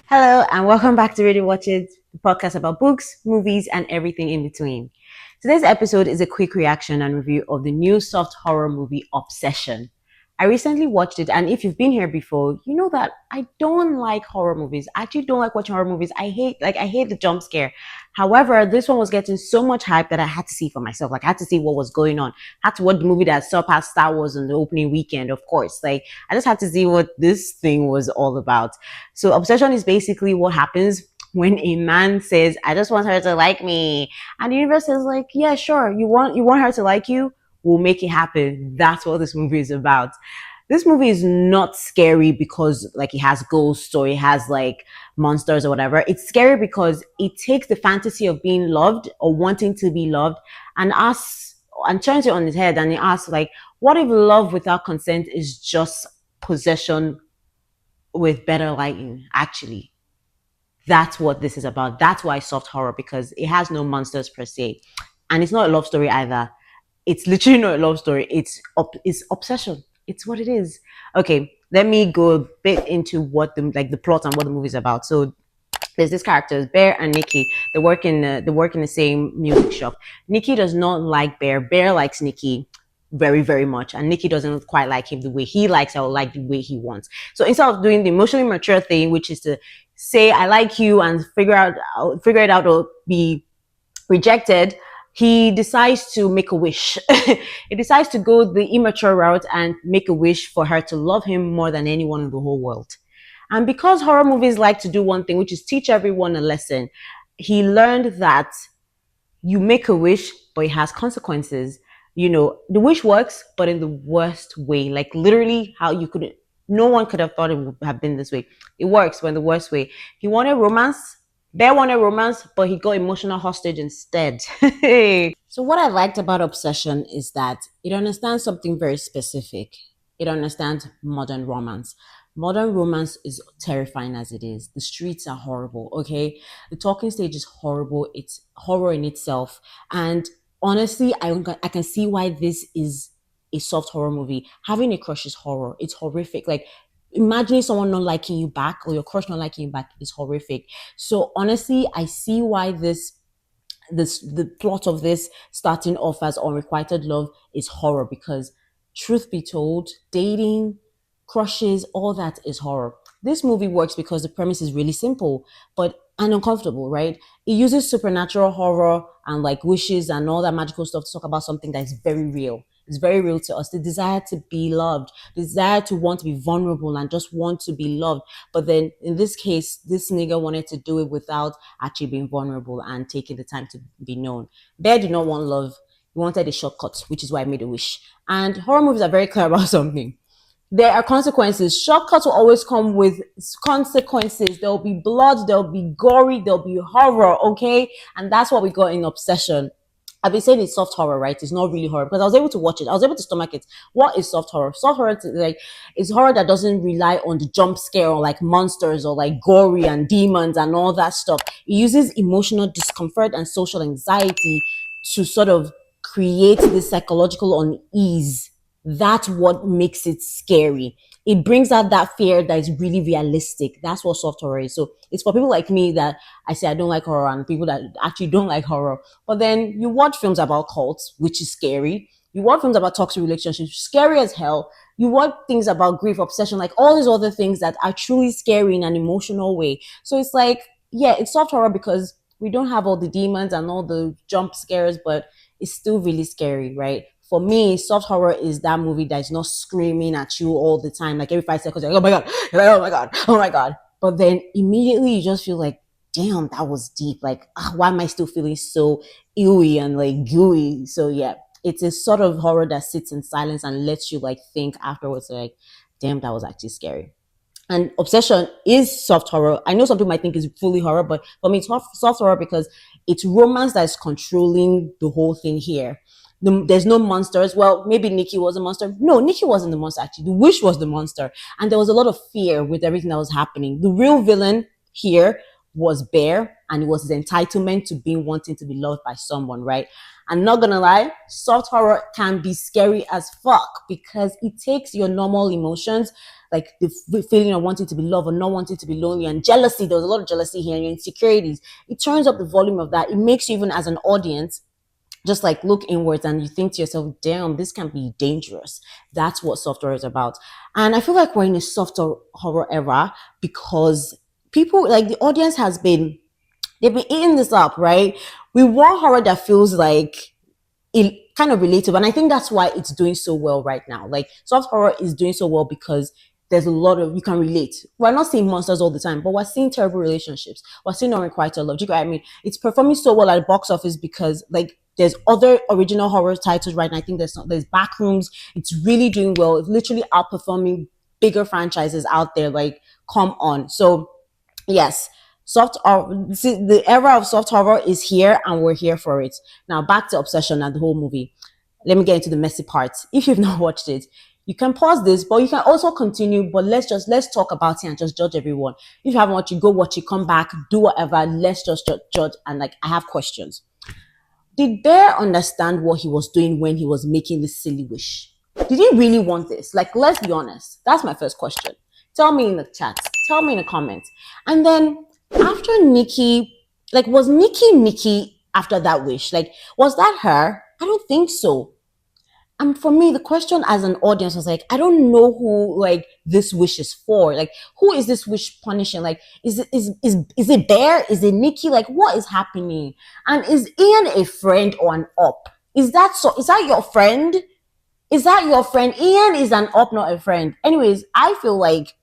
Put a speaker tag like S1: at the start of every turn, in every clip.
S1: Hello, and welcome back to Ready Watch It, the podcast about books, movies, and everything in between. Today's episode is a quick reaction and review of the new soft horror movie Obsession. I recently watched it, and if you've been here before, you know that I don't like horror movies. I actually don't like watching horror movies. I hate the jump scare. However, this one was getting so much hype that I had to see for myself. Like I had to see what was going on. I had to watch the movie that surpassed Star Wars in the opening weekend, of course. Like I just had to see what this thing was all about. So obsession is basically what happens when a man says, I just want her to like me. And the universe is like, yeah, sure. You want her to like you? We'll make it happen. That's what this movie is about. This movie is not scary because like it has ghosts or it has like monsters or whatever. It's scary because it takes the fantasy of being loved or wanting to be loved and asks and turns it on its head and it asks like, what if love without consent is just possession with better lighting? Actually, that's what this is about. That's why soft horror, because it has no monsters per se, and it's not a love story either. It's literally not a love story. It's obsession. It's what it is. Okay, let me go a bit into what the plot and what the movie is about. So there's this characters, Bear and Nikki. They work in the same music shop. Nikki does not like Bear. Bear likes Nikki very, very much. And Nikki doesn't quite like him the way he likes her or like the way he wants. So instead of doing the emotionally mature thing, which is to say I like you and figure it out or be rejected, he decides to make a wish. He decides to go the immature route and make a wish for her to love him more than anyone in the whole world. And because horror movies like to do one thing, which is teach everyone a lesson, he learned that you make a wish, but it has consequences. The wish works, but in the worst way. Like literally, how you couldn't, no one could have thought it would have been this way. It works, but in the worst way. He wanted romance. Bear wanted romance, but he got emotional hostage instead. So, what I liked about Obsession is that it understands something very specific. It understands modern romance. Modern romance is terrifying as it is. The streets are horrible, okay? The talking stage is horrible. It's horror in itself. And honestly, I can see why this is a soft horror movie. Having a crush is horror. It's horrific. Like, imagining someone not liking you back or your crush not liking you back is horrific. So, honestly, I see why the plot of this starting off as unrequited love is horror, because truth be told, dating, crushes, all that is horror. This movie works because the premise is really simple but and uncomfortable, right? It uses supernatural horror and like wishes and all that magical stuff to talk about something that is very real. It's very real to us. The desire to be loved, the desire to want to be vulnerable and just want to be loved. But then in this case, this nigga wanted to do it without actually being vulnerable and taking the time to be known. Bear did not want love. He wanted a shortcut, which is why I made a wish. And horror movies are very clear about something. There are consequences. Shortcuts will always come with consequences. There'll be blood, there'll be gory, there'll be horror, okay? And that's what we got in Obsession. I've been saying it's soft horror, right? It's not really horror because I was able to watch it. I was able to stomach it. What is soft horror? Soft horror is horror that doesn't rely on the jump scare or like monsters or like gory and demons and all that stuff. It uses emotional discomfort and social anxiety to sort of create this psychological unease. That's what makes it scary. It brings out that fear that is really realistic. That's what soft horror is. So it's for people like me that I say I don't like horror and people that actually don't like horror. But then you watch films about cults, which is scary. You watch films about toxic relationships, scary as hell. You watch things about grief, obsession, like all these other things that are truly scary in an emotional way. So it's like, yeah, it's soft horror because we don't have all the demons and all the jump scares, but it's still really scary, right? For me, soft horror is that movie that is not screaming at you all the time, like every 5 seconds, like, oh my god, you're like, oh my god, oh my god. But then immediately you just feel like, damn, that was deep. Like, why am I still feeling so ewy and like gooey? So yeah, it's a sort of horror that sits in silence and lets you like think afterwards, like, damn, that was actually scary. And Obsession is soft horror. I know some people might think it's fully horror, but for me, it's soft horror because it's romance that is controlling the whole thing here. There's no monsters. Well, maybe Nikki was a monster. No, Nikki wasn't the monster, actually. The wish was the monster. And there was a lot of fear with everything that was happening. The real villain here was Bear, and it was his entitlement to being wanting to be loved by someone, right? I'm not gonna lie, soft horror can be scary as fuck because it takes your normal emotions, like the feeling of wanting to be loved or not wanting to be lonely, and jealousy. There was a lot of jealousy here and insecurities. It turns up the volume of that. It makes you, even as an audience, just like look inwards and you think to yourself, damn, this can be dangerous. That's what soft horror is about. And I feel like we're in a soft horror era because people, like the audience has been, they've been eating this up, right? We want horror that feels like it kind of relatable. And I think that's why it's doing so well right now. Like soft horror is doing so well because there's a lot of, you can relate. We're not seeing monsters all the time, but we're seeing terrible relationships. We're seeing unrequited love. Do you get what I mean? It's performing so well at the box office because like there's other original horror titles right now. I think there's Backrooms. It's really doing well. It's literally outperforming bigger franchises out there. Like, come on. So yes, soft horror, the era of soft horror is here and we're here for it. Now back to Obsession and the whole movie. Let me get into the messy parts. If you've not watched it, you can pause this, but you can also continue. But let's talk about it and just judge everyone. If you haven't watched it, go watch it, come back, do whatever. Let's just judge. And like, I have questions. Did Bear understand what he was doing when he was making this silly wish? Did he really want this? Like, let's be honest. That's my first question. Tell me in the chat. Tell me in the comments. And then after Nikki, like, was Nikki after that wish? Like, was that her? I don't think so. And for me, the question as an audience was like, I don't know who like this wish is for. Like, who is this wish punishing? Like, is it Bear? Is it Nikki? Like, what is happening? And is Ian a friend or an op? Is that so? Is that your friend? Is that your friend? Ian is an op, not a friend. Anyways, I feel like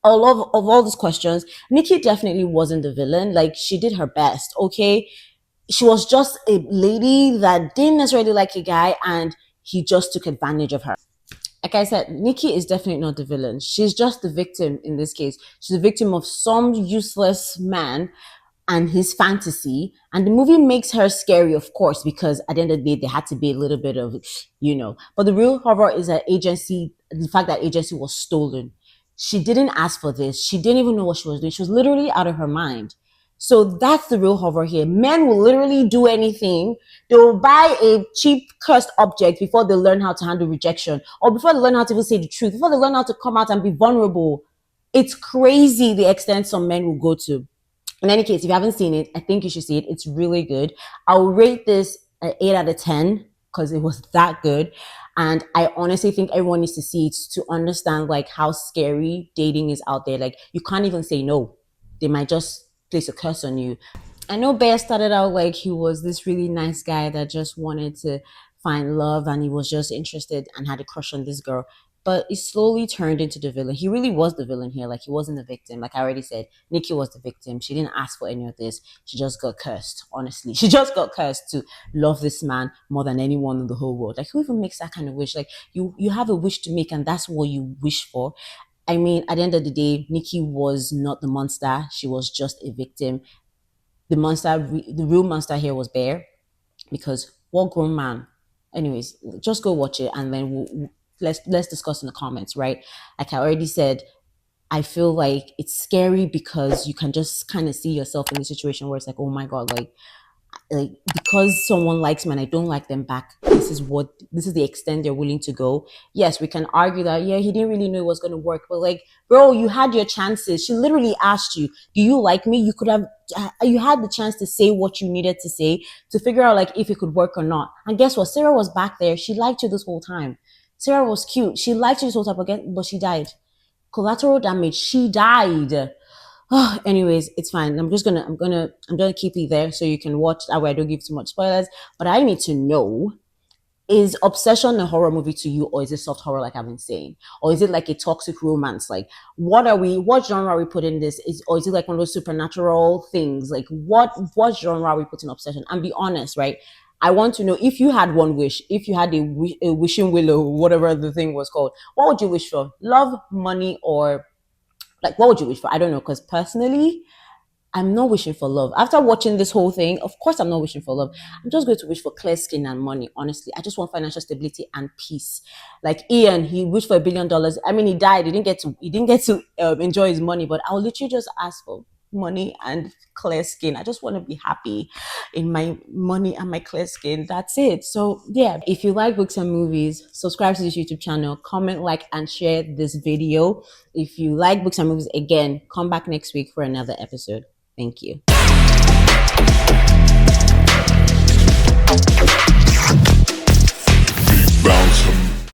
S1: of all these questions, Nikki definitely wasn't the villain. Like, she did her best. Okay, she was just a lady that didn't necessarily like a guy, and he just took advantage of her. Like I said, Nikki is definitely not the villain. She's just the victim in this case. She's the victim of some useless man and his fantasy. And the movie makes her scary, of course, because at the end of the day, there had to be a little bit of, But the real horror is that agency, the fact that agency was stolen. She didn't ask for this. She didn't even know what she was doing. She was literally out of her mind. So that's the real horror here. Men will literally do anything. They will buy a cheap cursed object before they learn how to handle rejection, or before they learn how to even say the truth, before they learn how to come out and be vulnerable. It's crazy the extent some men will go to. In any case, if you haven't seen it, I think you should see it. It's really good. I'll rate this 8 out of 10 because it was that good. And I honestly think everyone needs to see it to understand like how scary dating is out there. Like, you can't even say no. They might just place a curse on you. I know Bear started out like he was this really nice guy that just wanted to find love and he was just interested and had a crush on this girl. But it slowly turned into the villain. He really was the villain here. Like, he wasn't the victim. Like I already said, Nikki was the victim. She didn't ask for any of this. She just got cursed, honestly. She just got cursed to love this man more than anyone in the whole world. Like, who even makes that kind of wish? Like, you have a wish to make and that's what you wish for. I mean, at the end of the day, Nikki was not the monster. She was just a victim. The real monster here was Bear, because what grown man? Anyways, just go watch it and then let's discuss in the comments, right? Like I already said, I feel like it's scary because you can just kind of see yourself in the situation where it's like, oh my god, like because someone likes me and I don't like them back, this is the extent they're willing to go. Yes, we can argue that yeah, he didn't really know it was going to work, but like, bro, you had your chances. She literally asked you, do you like me? You had the chance to say what you needed to say to figure out like if it could work or not. And guess what? Sarah was back there. She liked you this whole time. Sarah was cute. She liked you this whole time again, but she died. Collateral damage. She died. Oh, anyways, it's fine. I'm gonna keep it there so you can watch that way I don't give too much spoilers. But I need to know, is Obsession a horror movie to you, or is it soft horror like I've been saying? Or is it like a toxic romance? Like, what genre are we putting this? Or is it like one of those supernatural things? Like, what genre are we putting Obsession? And be honest, right? I want to know, if you had one wish, if you had a wishing willow, whatever the thing was called, what would you wish for? Love, money, or like, what would you wish for? I don't know, because personally, I'm not wishing for love. After watching this whole thing, of course, I'm not wishing for love. I'm just going to wish for clear skin and money. Honestly, I just want financial stability and peace. Like Ian, he wished for $1 billion. I mean, he died. He didn't get to enjoy his money. But I'll literally just ask for money and clear skin. I just want to be happy in my money and my clear skin. That's it. So yeah, if you like books and movies, subscribe to this YouTube channel, comment, like, and share this video. If you like books and movies, again, come back next week for another episode. Thank you.